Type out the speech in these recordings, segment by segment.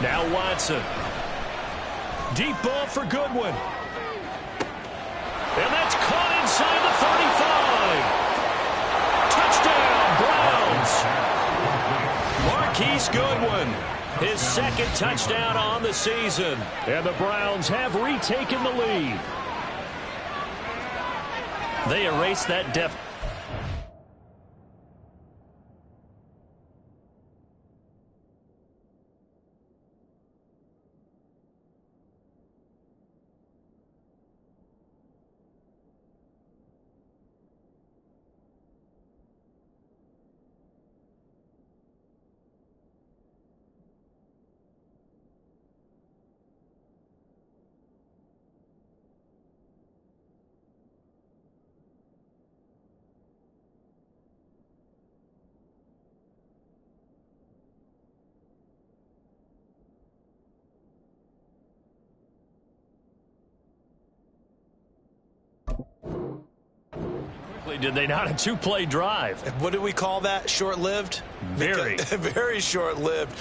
Now Watson. Deep ball for Goodwin. And that's caught inside the 35. Touchdown, Browns. Marquise Goodwin, his second touchdown on the season. And the Browns have retaken the lead. They erased that deficit. Did they not? A two-play drive. What do we call that? Short-lived? Very. Very short-lived.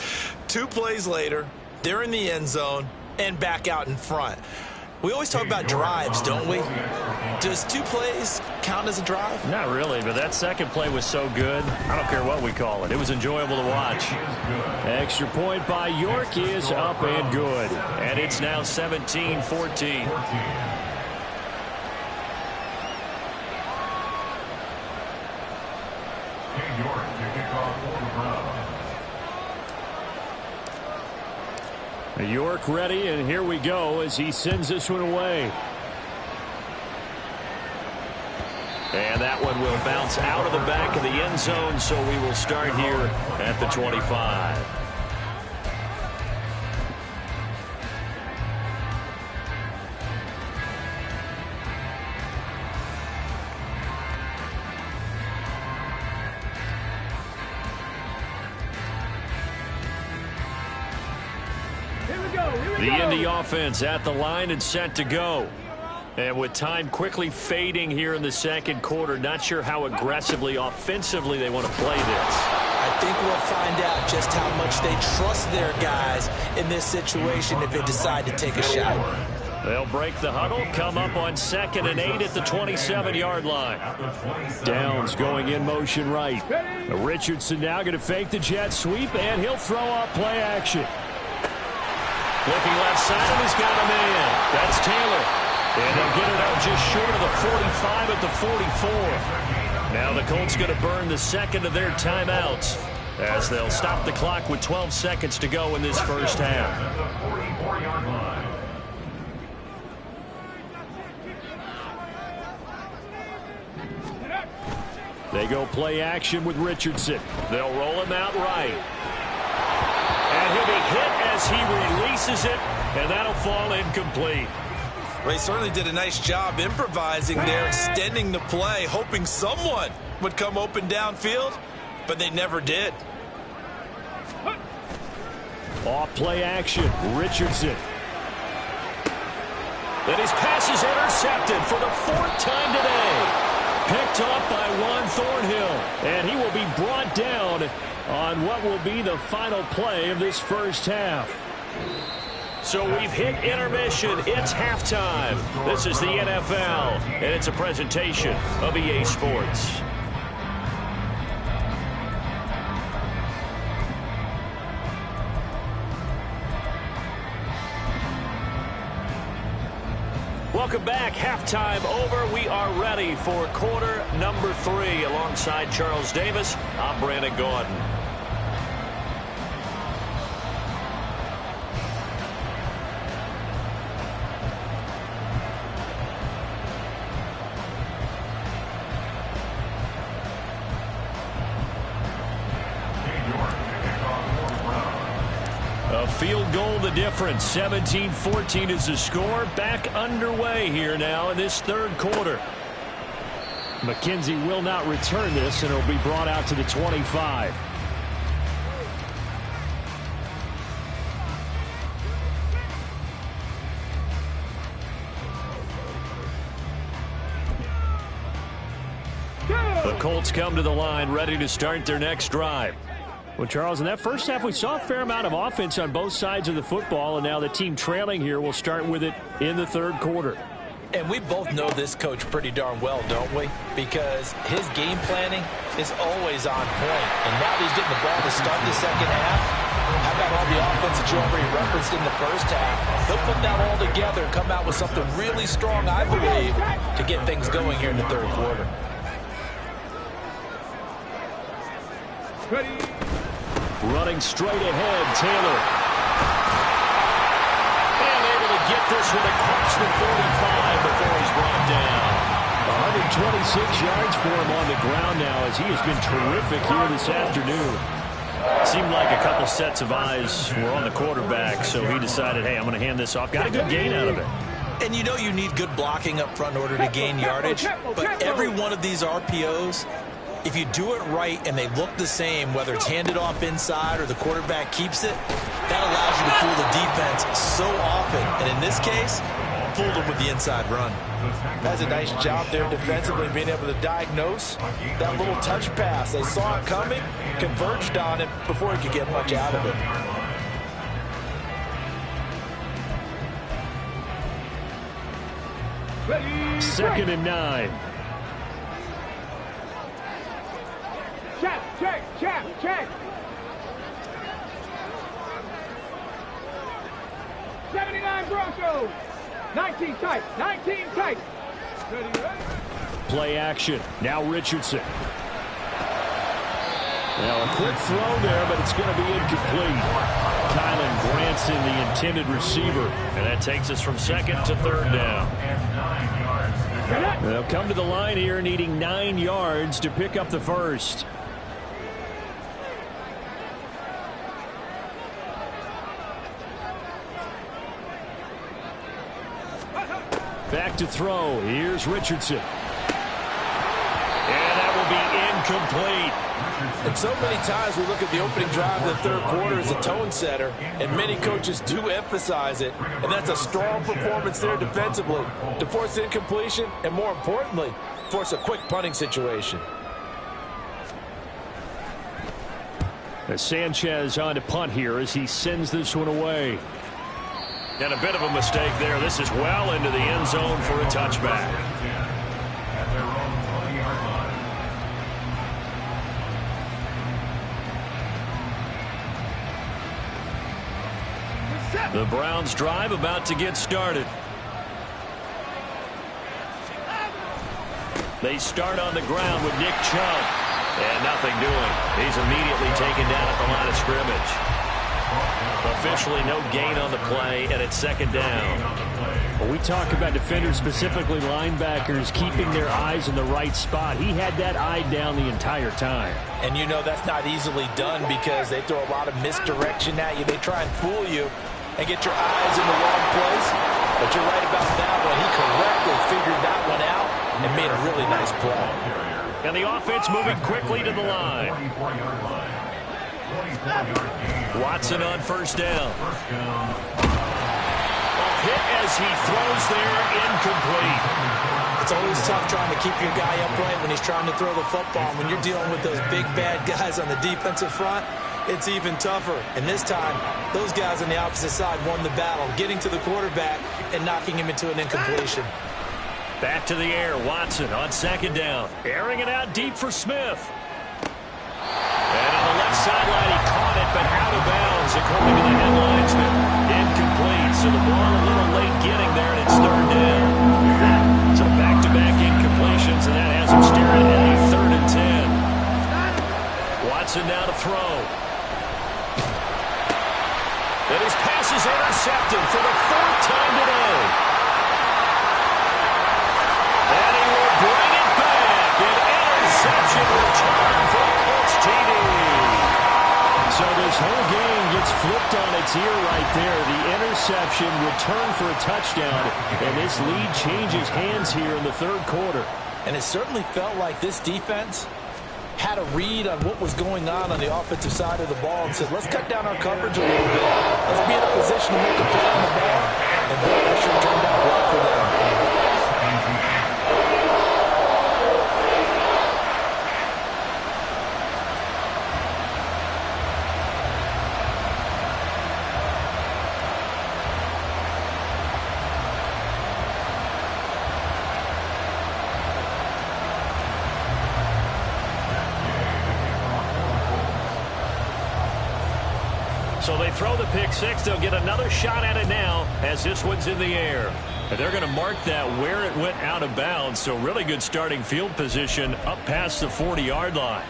2 plays later, they're in the end zone and back out in front. We always talk about drives, don't we? Does 2 plays count as a drive? Not really, but that second play was so good. I don't care what we call it. It was enjoyable to watch. Extra point by York is up and good. And it's now 17-14. York ready, and here we go as he sends this one away. And that one will bounce out of the back of the end zone, so we will start here at the 25. The Indy offense at the line and set to go. And with time quickly fading here in the second quarter, not sure how aggressively, offensively they want to play this. I think we'll find out just how much they trust their guys in this situation if they decide to take a shot. They'll break the huddle, come up on 2nd and 8 at the 27-yard line. Downs going in motion right. Richardson now going to fake the jet sweep, and he'll throw up play action. Looking left side, and he's got a man. That's Taylor. And they'll get it out just short of the 45 at the 44. Now the Colts going to burn the second of their timeouts as they'll stop the clock with 12 seconds to go in this first half. They go play action with Richardson. They'll roll him out right. And he'll be hit as he releases it, and that'll fall incomplete. Well, he certainly did a nice job improvising there, extending the play, hoping someone would come open downfield, but they never did. Off play action, Richardson. Then his pass is intercepted for the 4th time today. Picked off by Juan Thornhill, and he will be brought down on what will be the final play of this first half. So we've hit intermission. It's halftime. This is the NFL, and it's a presentation of EA Sports. Welcome back. Halftime over. We are ready for quarter number 3. Alongside Charles Davis, I'm Brandon Gordon. A field goal the difference. 17-14 is the score. Back underway here now in this third quarter. McKenzie will not return this, and it'll be brought out to the 25. The Colts come to the line ready to start their next drive. Well, Charles, in that first half, we saw a fair amount of offense on both sides of the football, and now the team trailing here will start with it in the third quarter. And we both know this coach pretty darn well, don't we? Because his game planning is always on point. And now that he's getting the ball to start the second half, how about all the offense that you already referenced in the first half? He'll put that all together and come out with something really strong, I believe, to get things going here in the third quarter. Ready. Running straight ahead, Taylor. And able to get this one across the 45 before he's brought down. 126 yards for him on the ground now as he has been terrific here this afternoon. Seemed like a couple sets of eyes were on the quarterback, so he decided, hey, I'm going to hand this off. Got a good gain out of it. And you know you need good blocking up front in order to gain yardage, but every one of these RPOs, if you do it right and they look the same, whether it's handed off inside or the quarterback keeps it, that allows you to fool the defense so often. And in this case, fooled them with the inside run. That's a nice job there defensively, being able to diagnose that little touch pass. They saw it coming, converged on it before he could get much out of it. Second and 9. Check. 79 Broncos. 19 tight. Ready. Play action. Now Richardson. Now a quick throw there, but it's going to be incomplete. Kylan Granson, the intended receiver. And that takes us from second to third down. They'll come to the line here needing 9 yards to pick up the first. Back to throw. Here's Richardson. And that will be incomplete. And so many times we look at the opening drive of the third quarter as a tone setter, and many coaches do emphasize it. And that's a strong performance there defensively to force incompletion and, more importantly, force a quick punting situation. As Sanchez on to punt here as he sends this one away. And a bit of a mistake there. This is well into the end zone for a touchback. The Browns drive about to get started. They start on the ground with Nick Chubb. And nothing doing. He's immediately taken down at the line of scrimmage. Officially no gain on the play, and it's second down. Well, we talk about defenders, specifically linebackers, keeping their eyes in the right spot. He had that eye down the entire time. And you know that's not easily done because they throw a lot of misdirection at you. They try and fool you and get your eyes in the wrong place. But you're right about that one. He correctly figured that one out and made a really nice play. And the offense moving quickly to the line. Watson on first down. Hit as he throws there, incomplete. It's always tough trying to keep your guy upright when he's trying to throw the football. When you're dealing with those big, bad guys on the defensive front, it's even tougher. And this time, those guys on the opposite side won the battle, getting to the quarterback and knocking him into an incompletion. Back to the air, Watson on second down. Airing it out deep for Smith. And on the left sideline, he caught it, but out of bounds, according to the headlines. Incomplete, so the ball a little late getting there, and it's third down. So back-to-back incompletions, and that has him staring at a 3rd and 10. Watson now to throw. And his pass is intercepted for the 4th time today. And he will bring it back. An interception return for the Colts TD. So this whole game gets flipped on its ear right there. The interception, return for a touchdown, and this lead changes hands here in the third quarter. And it certainly felt like this defense had a read on what was going on the offensive side of the ball and said, let's cut down our coverage a little bit. Let's be in a position to make a play on the ball. And boy, that sure turned out well for them. So they throw the pick six. They'll get another shot at it now as this one's in the air. And they're going to mark that where it went out of bounds. So really good starting field position up past the 40-yard line.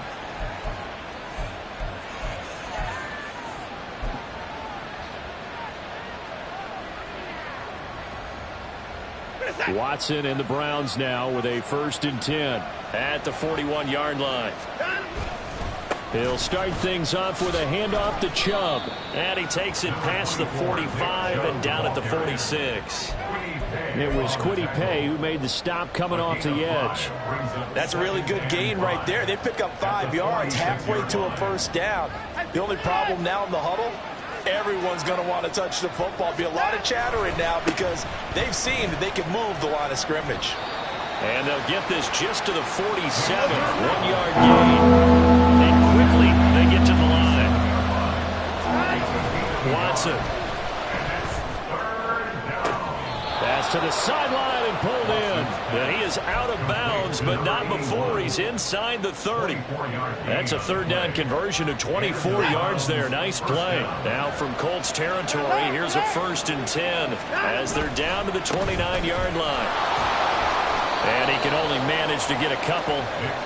Watson and the Browns now with a 1st and 10 at the 41-yard line. He'll start things off with a handoff to Chubb. And he takes it past the 45 and down at the 46. It was Kwity Paye who made the stop coming off the edge. That's a really good gain right there. They pick up 5 yards halfway to a 1st down. The only problem now in the huddle, everyone's going to want to touch the football. Be a lot of chattering now because they've seen that they can move the line of scrimmage. And they'll get this just to the 47. 1-yard gain. And quickly they get to the line. Watson. Pass to the sideline and pulled in. And he is out of bounds, but not before he's inside the 30. That's a 3rd down conversion of 24 yards there. Nice play. Now from Colts territory, here's a 1st and 10 as they're down to the 29-yard line. And he can only manage to get a couple.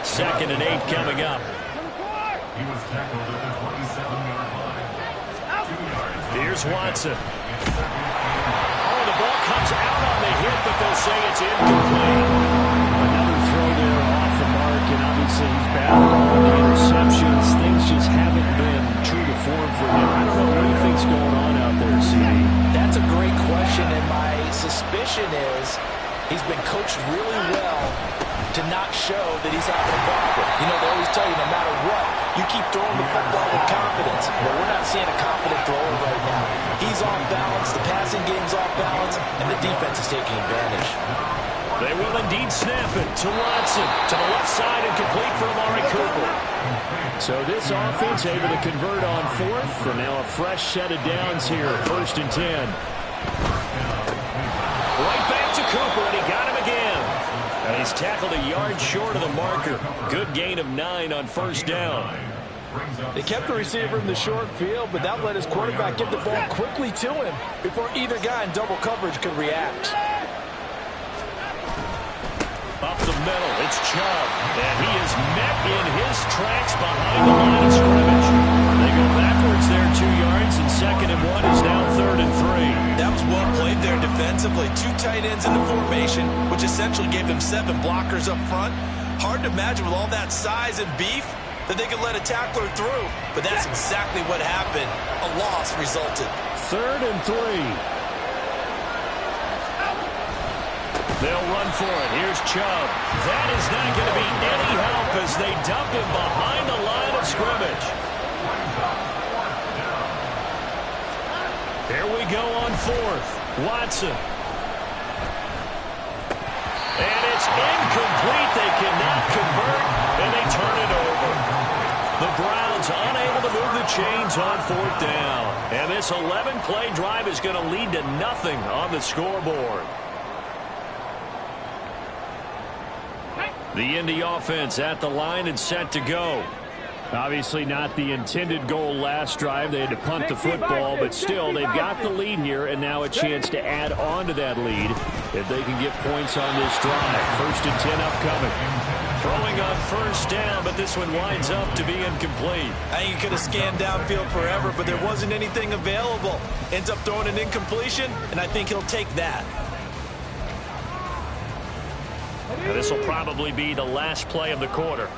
2nd and 8 coming up. He was tackled at the 27-yard line. Here's Watson. Oh, the ball comes out on the hit, but they'll say it's incomplete. Another throw there off the mark, and obviously he's battled all the interceptions. Things just haven't been true to form for him. I don't know what he thinks going on out there, CD. That's a great question, and my suspicion is he's been coached really well to not show that he's having a problem. You know, they always tell you no matter what, you keep throwing the football with confidence. But we're not seeing a confident thrower right now. He's off balance, the passing game's off balance, and the defense is taking advantage. They will indeed snap it to Watson. To the left side and complete for Amari Cooper. So this offense able to convert on 4th, and now a fresh set of downs here. 1st and 10. Right back to Cooper, and he got him again. And he's tackled a yard short of the marker. Good gain of 9 on 1st down. They kept the receiver in the short field, but that let his quarterback get the ball quickly to him before either guy in double coverage could react. Up the middle, it's Chubb. And he is met in his tracks behind the line of scrimmage. They go backwards there 2 yards, and 2nd and 1 is now 3rd and 3. That was well played there defensively. 2 tight ends in the formation, which essentially gave them 7 blockers up front. Hard to imagine with all that size and beef that they could let a tackler through. But that's exactly what happened. A loss resulted. 3rd and 3. They'll run for it. Here's Chubb. That is not going to be any help as they dump him behind the line of scrimmage. Here we go on 4th. Watson. And it's incomplete. They cannot convert, and they turn it over. The Browns unable to move the chains on 4th down. And this 11-play drive is going to lead to nothing on the scoreboard. The Indy offense at the line and set to go. Obviously not the intended goal last drive. They had to punt the football, but still they've got the lead here, and now a chance to add on to that lead if they can get points on this drive. 1st and 10 upcoming. Throwing on 1st down, but this one winds up to be incomplete. I think he could have scanned downfield forever, but there wasn't anything available. Ends up throwing an incompletion, and I think he'll take that. This will probably be the last play of the quarter.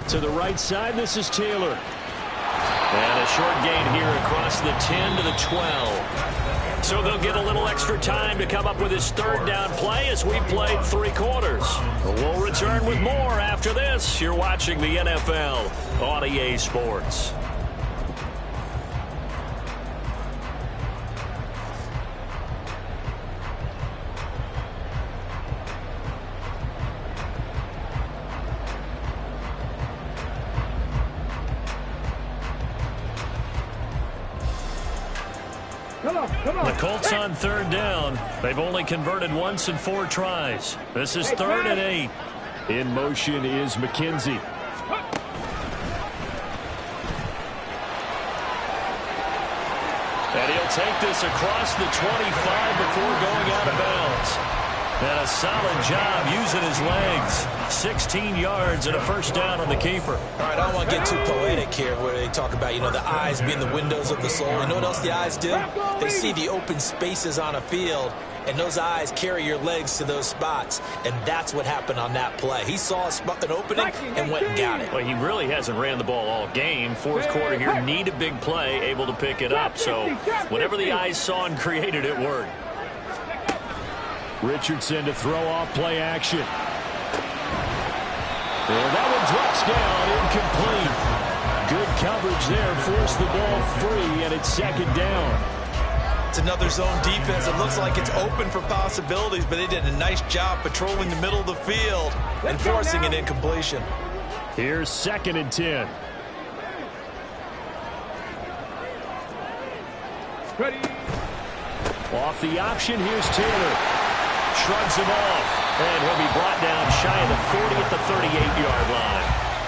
To the right side, this is Taylor. And a short gain here across the 10 to the 12. So they'll get a little extra time to come up with his 3rd down play as we played 3 quarters. We'll return with more after this. You're watching the NFL on EA Sports. The Colts on 3rd down. They've only converted once in 4 tries. This is 3rd and 8. In motion is McKenzie. take this across the 25 before going out of bounds. And a solid job using his legs. 16 yards and a first down on the keeper. All right, I don't want to get too poetic here where they talk about, the eyes being the windows of the soul. You know what else the eyes do? They see the open spaces on a field, and those eyes carry your legs to those spots. And that's what happened on that play. He saw an opening and went and got it. Well, he really hasn't ran the ball all game. Fourth quarter here, need a big play, able to pick it up. So whatever the eyes saw and created, it worked. Richardson to throw off play action. And that one drops down, incomplete. Good coverage there, forced the ball free, and it's second down. It's another zone defense. It looks like it's open for possibilities, but they did a nice job patrolling the middle of the field and forcing an incompletion. Here's 2nd and 10. Ready. Off the option, here's Taylor. Shrugs him off, and he'll be brought down shy of the 40 at the 38-yard line.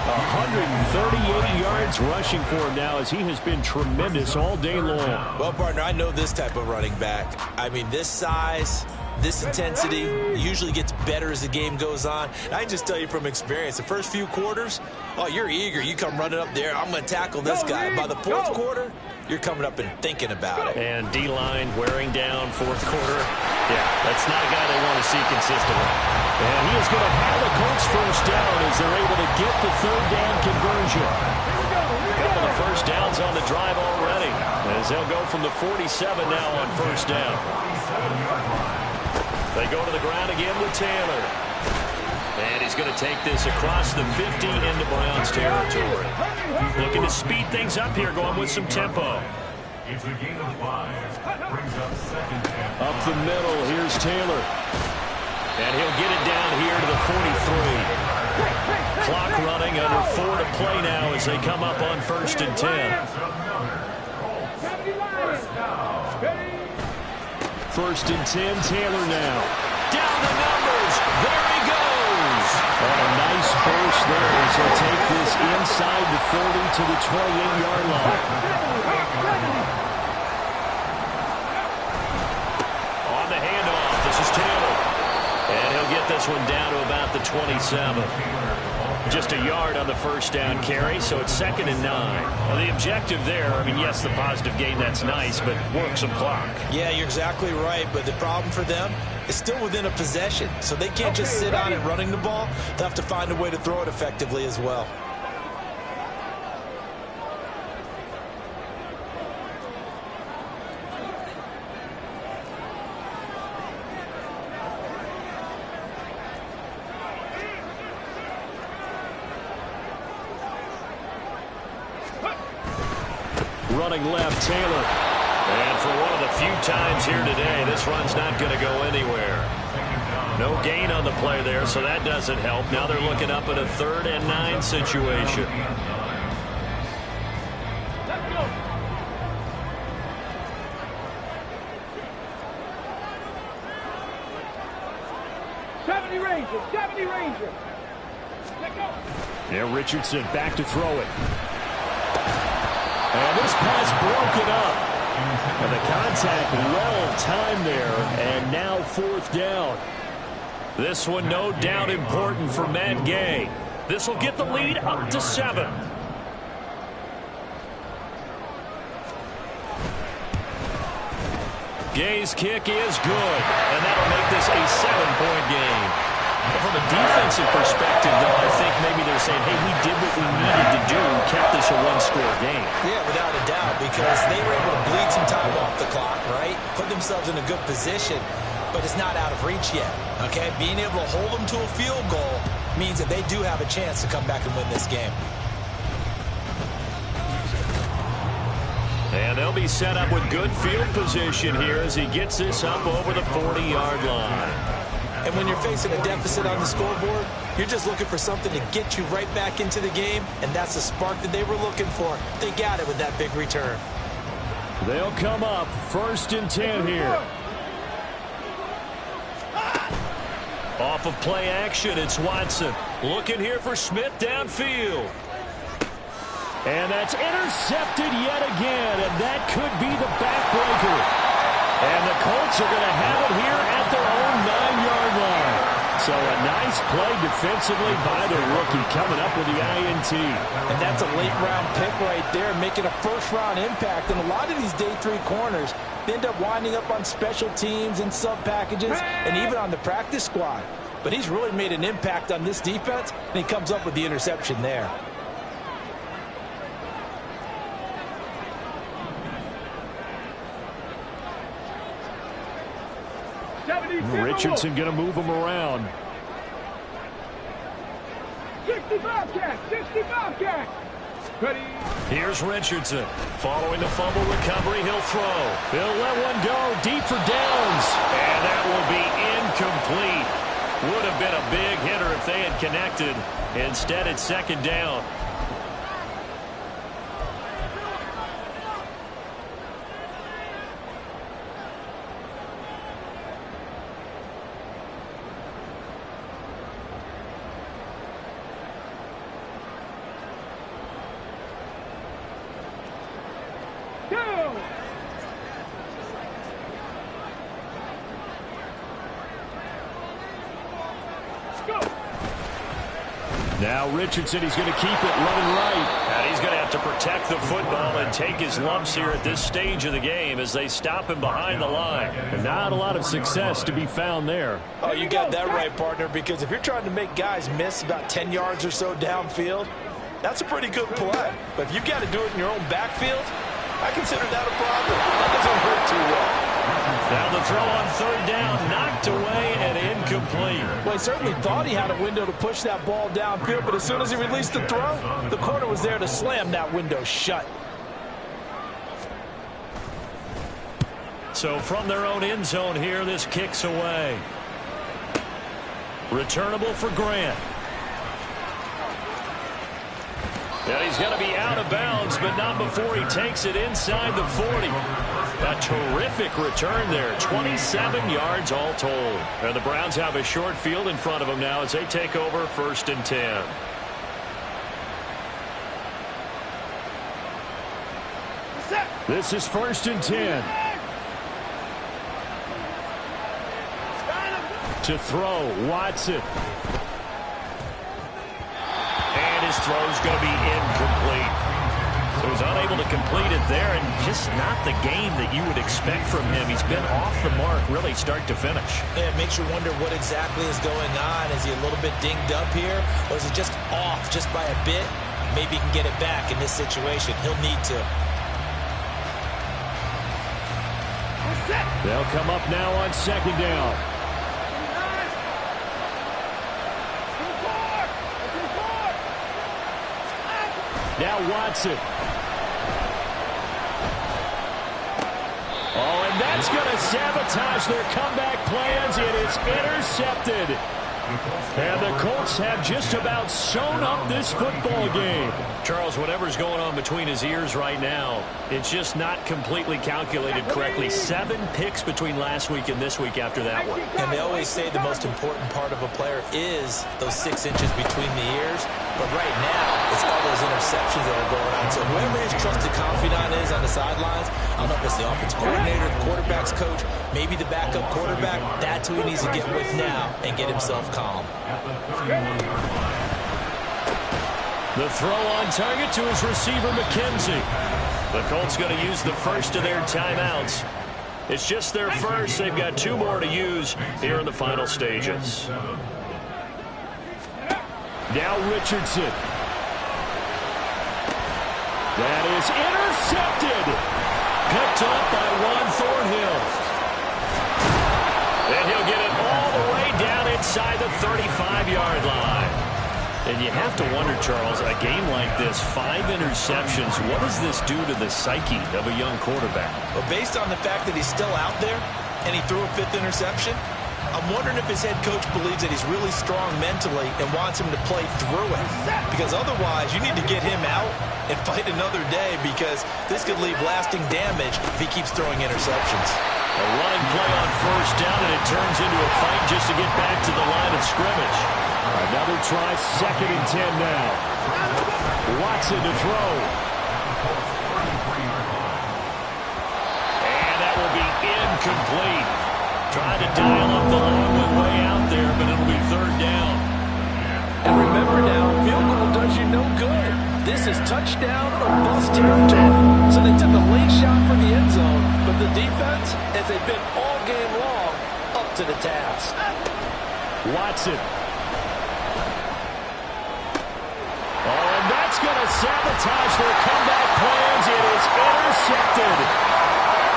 138 yards rushing for him now as he has been tremendous all day long. Well, partner, I know this type of running back. I mean, this size, this intensity usually gets better as the game goes on. And I can just tell you from experience, the first few quarters, oh, you're eager. You come running up there, I'm going to tackle this guy. By the fourth quarter, you're coming up and thinking about it. And D-line wearing down fourth quarter. Yeah, that's not a guy they want to see consistently. And he is going to have the Colts first down as they're able to get the third down conversion. A couple of first downs on the drive already as they'll go from the 47 now on first down. They go to the ground again with Taylor. And he's going to take this across the 50 into Browns territory. Looking to speed things up here, going with some tempo. It's a gain of 5. Brings up 2nd down. Up the middle, here's Taylor. And he'll get it down here to the 43. Clock running, under 4 to play now as they come up on 1st and 10. 1st and 10, Taylor now. Down the numbers, there he goes. And a nice burst there as he'll take this inside the 30 to the 28-yard line. On the handoff, this is Taylor. And he'll get this one down to about the 27. Just a yard on the first down carry, so it's 2nd and 9. Well, the objective there, I mean, yes, the positive gain, that's nice, but work some clock. Yeah, you're exactly right, but the problem for them is still within a possession, so they can't just sit on it running the ball. They'll have to find a way to throw it effectively as well. Running left, Taylor. And for one of the few times here today, this run's not going to go anywhere. No gain on the play there, so that doesn't help. Now they're looking up at a 3rd and 9 situation. Let's go. Seventy Ranger. Let go. Yeah, Richardson back to throw it. And this pass broken up. And the contact well timed there, and now 4th down. This one no doubt important for Matt Gay. This will get the lead up to 7. Gay's kick is good, and that'll make this a 7-point game. From a defensive perspective, though, I think maybe they're saying, hey, we did what we needed to do, kept this a 1-score game. Yeah, without a doubt, because they were able to bleed some time off the clock, right? Put themselves in a good position, but it's not out of reach yet, okay? Being able to hold them to a field goal means that they do have a chance to come back and win this game. And they'll be set up with good field position here as he gets this up over the 40-yard line. And when you're facing a deficit on the scoreboard, you're just looking for something to get you right back into the game, and that's the spark that they were looking for. They got it with that big return. They'll come up 1st and 10 here. Off of play action, it's Watson. Looking here for Smith downfield. And that's intercepted yet again, and that could be the backbreaker. And the Colts are going to have it here at their own 9-yard line. So a nice play defensively by the rookie coming up with the INT. And that's a late-round pick right there, making a first-round impact. And a lot of these day 3 corners end up winding up on special teams and sub-packages and even on the practice squad. But he's really made an impact on this defense, and he comes up with the interception there. Richardson going to move him around. 65 catch, 65 catch. Ready. Here's Richardson. Following the fumble recovery, he'll throw. He'll let one go deep for downs. And that will be incomplete. Would have been a big hitter if they had connected. Instead, it's second down. Now Richardson, he's going to keep it running right. And he's going to have to protect the football and take his lumps here at this stage of the game as they stop him behind the line. And not a lot of success to be found there. Oh, you got that right, partner, because if you're trying to make guys miss about 10 yards or so downfield, that's a pretty good play. But if you've got to do it in your own backfield, I consider that a problem. That doesn't hurt too well. Now the throw on third down, knocked away and incomplete. Well, he certainly thought he had a window to push that ball downfield, but as soon as he released the throw, the corner was there to slam that window shut. So from their own end zone here, this kicks away. Returnable for Grant. And he's going to be out of bounds, but not before he takes it inside the 40. A terrific return there, 27 yards all told. And the Browns have a short field in front of them now as they take over 1st and 10. This is 1st and 10. To throw, Watson. And his throw's going to be incomplete. So he's unable to complete it there, and just not the game that you would expect from him. He's been off the mark really start to finish. Yeah, it makes you wonder what exactly is going on. Is he a little bit dinged up here, or is it just off just by a bit? Maybe he can get it back in this situation. He'll need to. They'll come up now on 2nd down. Now Watson. Oh, and that's going to sabotage their comeback plans. It is intercepted. And the Colts have just about sewn up this football game. Charles, whatever's going on between his ears right now, it's just not completely calculated correctly. 7 picks between last week and this week after that one. And they always say the most important part of a player is those 6 inches between the ears. But right now, it's all those interceptions that are going on. So whoever his trusted confidant is on the sidelines, I don't know if it's the offense coordinator, the quarterback's coach, maybe the backup quarterback, that's who he needs to get with now and get himself calm. The throw on target to his receiver, McKenzie. The Colts going to use the first of their timeouts. It's just their first. They've got 2 more to use here in the final stages. Now Richardson. That is intercepted. Picked up by Juan Thornhill. And he'll get it all the way down inside the 35-yard line. And you have to wonder, Charles, a game like this, 5 interceptions, what does this do to the psyche of a young quarterback? Well, based on the fact that he's still out there and he threw a 5th interception, I'm wondering if his head coach believes that he's really strong mentally and wants him to play through it. Because otherwise, you need to get him out and fight another day, because this could leave lasting damage if he keeps throwing interceptions. A running play on 1st down, and it turns into a fight just to get back to the line of scrimmage. Another will try 2nd and 10 now. Watson to throw. And that will be incomplete. Trying to dial up the long way out there, but it'll be 3rd down. And remember now, field goal does you no good. This is touchdown or bust territory. So they took a late shot for the end zone, but the defense, as they've been all game long, up to the task. Watson. Oh, and that's going to sabotage their comeback plans. It is intercepted.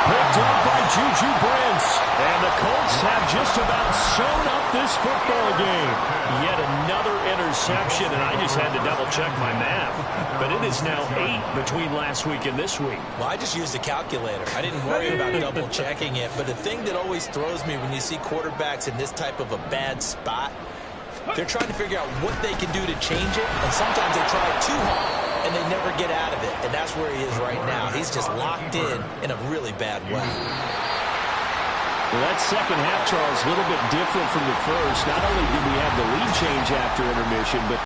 Picked up by Juju Brents. And the Colts have just about sewn up this football game. Yet another interception, and I just had to double-check my math. But it is now 8 between last week and this week. Well, I just used a calculator. I didn't worry about double-checking it. But the thing that always throws me when you see quarterbacks in this type of a bad spot, they're trying to figure out what they can do to change it. And sometimes they try too hard, and they never get out of it. And that's where he is right now. He's just locked in a really bad way. Well, that second half, Charles, a little bit different from the first. Not only did we have the lead change after intermission, but